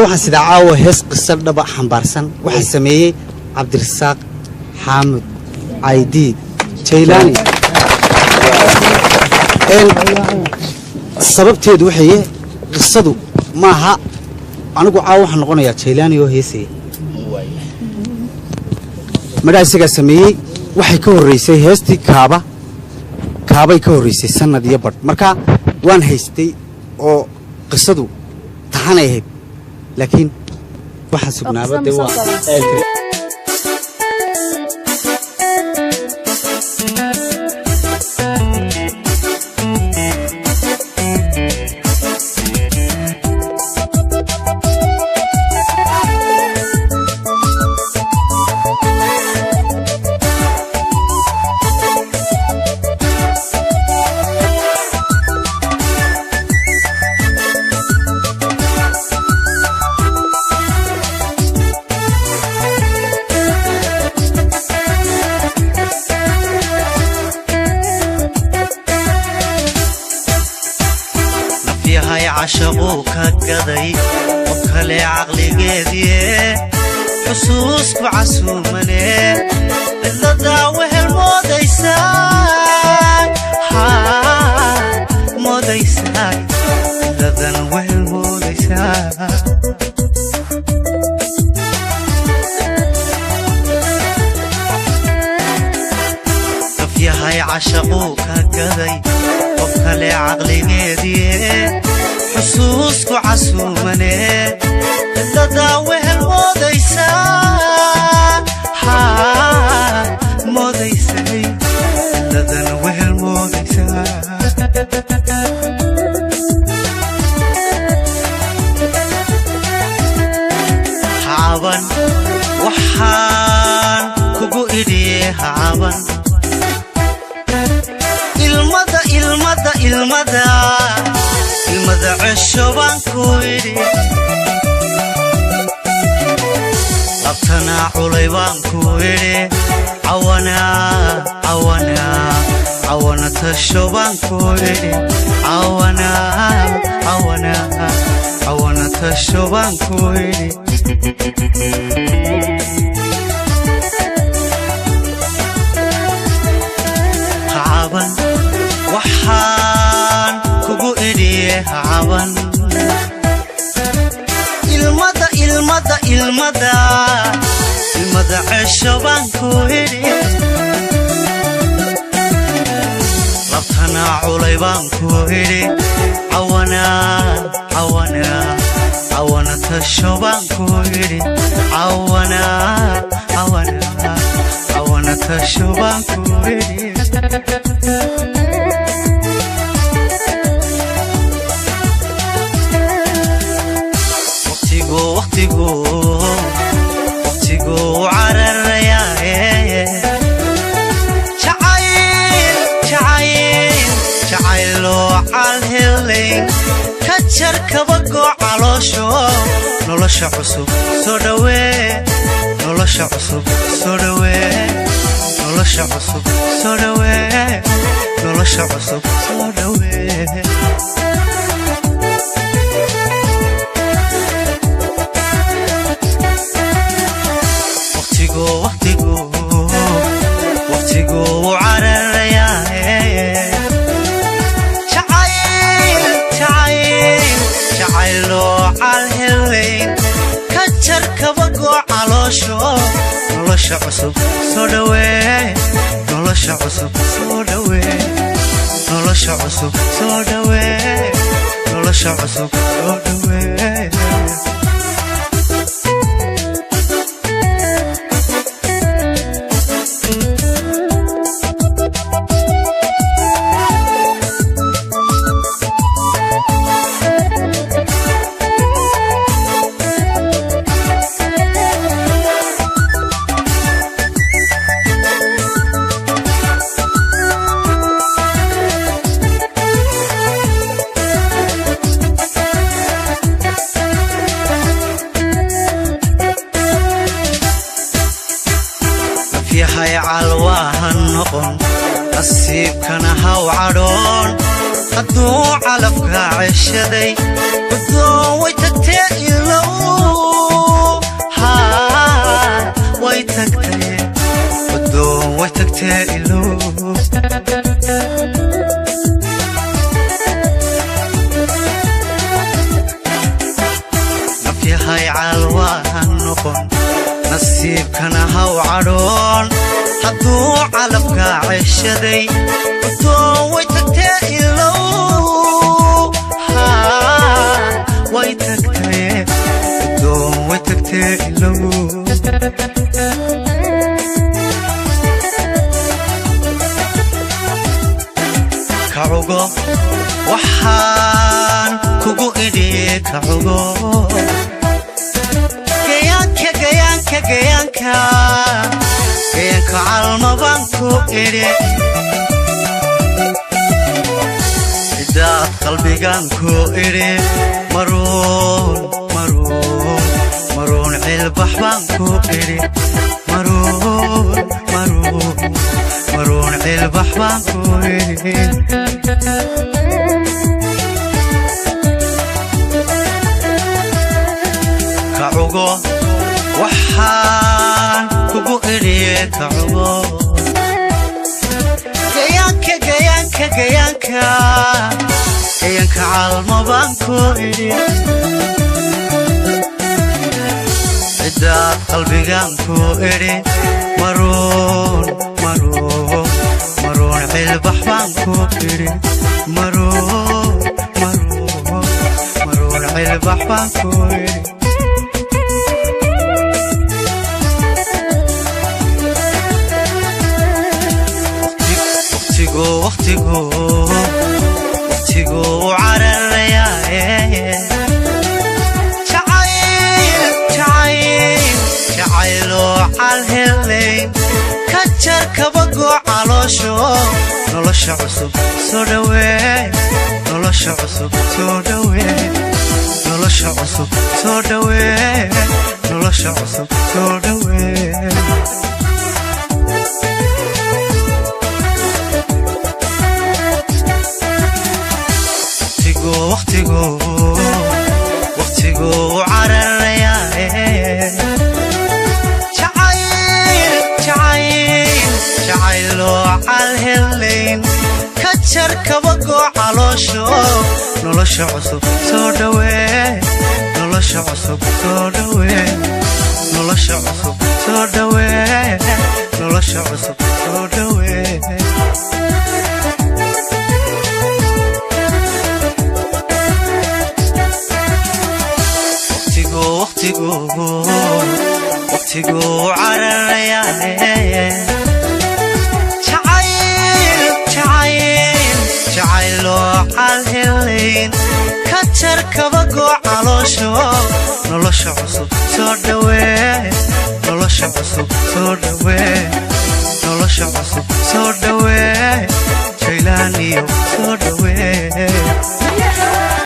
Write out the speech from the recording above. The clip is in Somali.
waxaan sida caawa hees qisad dhaba xambaarsan waxa sameeyay Cabdirasaaq Xaamud Aydiid Jaylaani sababteedu waxay qisadu maaha anigu caawa waxaan noqonayaa Jaylaani oo heesay markaa isaga sameeyay waxay ka horeysay heestii kaabay ka horeysay sanad iyo bad marka waan haystay oo qisadu taxanay ahayd laakiin waxa sugnaabada waa عشقوك قضي وكل عقلي قيدي حسوسك وعسومني إلا داوه الموديسان موديسان إلا داوه الموديسان صفيا هاي عشقوك قضي وكل عقلي قيدي حسوسك وعسومني إلا داوه الموديسان موديسان إلا داوه الموديسان عابن وحان كوكو إيدي عابن المدى عشبان كويدي لبتنا عليبان كويدي عوانا تشبان كويدي عوانا تشبان كويدي عابن وحان كوكو إيدي عابن المدى عشبان كويدي لبتنا عليبان كويدي عوانا تشبان كويدي عوانا تشبان كويدي وقتيقو عرر يا شعيلو عالهلين كتشر كبقو علوشو نولش عصب سودوي نولش عصب سودوي نولش عصب سودوي نولش عصب سودوي وقتيقو عرر يا شعيلو عالهلين كتشر كبقو علوشو نولش عصب سودوي نولش عصب سودوي نولش عصب سودوي نولش عصب سودوي هاي عالواها النقن نصيب كان هاو عرون قدو على فقاع الشدي قدو ويتتئي لو tagtee ilow nafyahay calwaahan noqon nasiibkana haw cadhoon hadduu calabkaa ceshaday udoo way tagtee ilow way tagtee udoo way tagtee ilow kacugo waxaan kugu idhi kacugo gayaanka calmabaan ku idhi cidaad qalbigaan ku idhi maruun cilbax baan ku idhi maruun cilbax baan ku idhi kacugo waxaan kugu idhi kacugo gayaanka calmabaan ku idhi cidaad qalbigaan ku idhi maruun cilbax baan ku idhi maruun cilbax baan ku idhi waqtigu cararayaaye jacayloo calhelayn ka jar kabagoo caloosho nolosha cusub soo dhawee nolosha cusub soo dhawee nolosha cusub soo dhawee nolosha cusub soo dhawee waqtigu cararayaaye jacayloo calhelayn ka jar kabagoo caloosho nolosha cusub soo dhawee nolosha cusub soo dhawee nolosha cusub soo dhawee nolosha cusub soo dhawee waqtigu cararayaaye jacayloo calhelayn ka jar kabagoo caloosho nolosha cusub soo dhawee nolosha cusub soo dhawee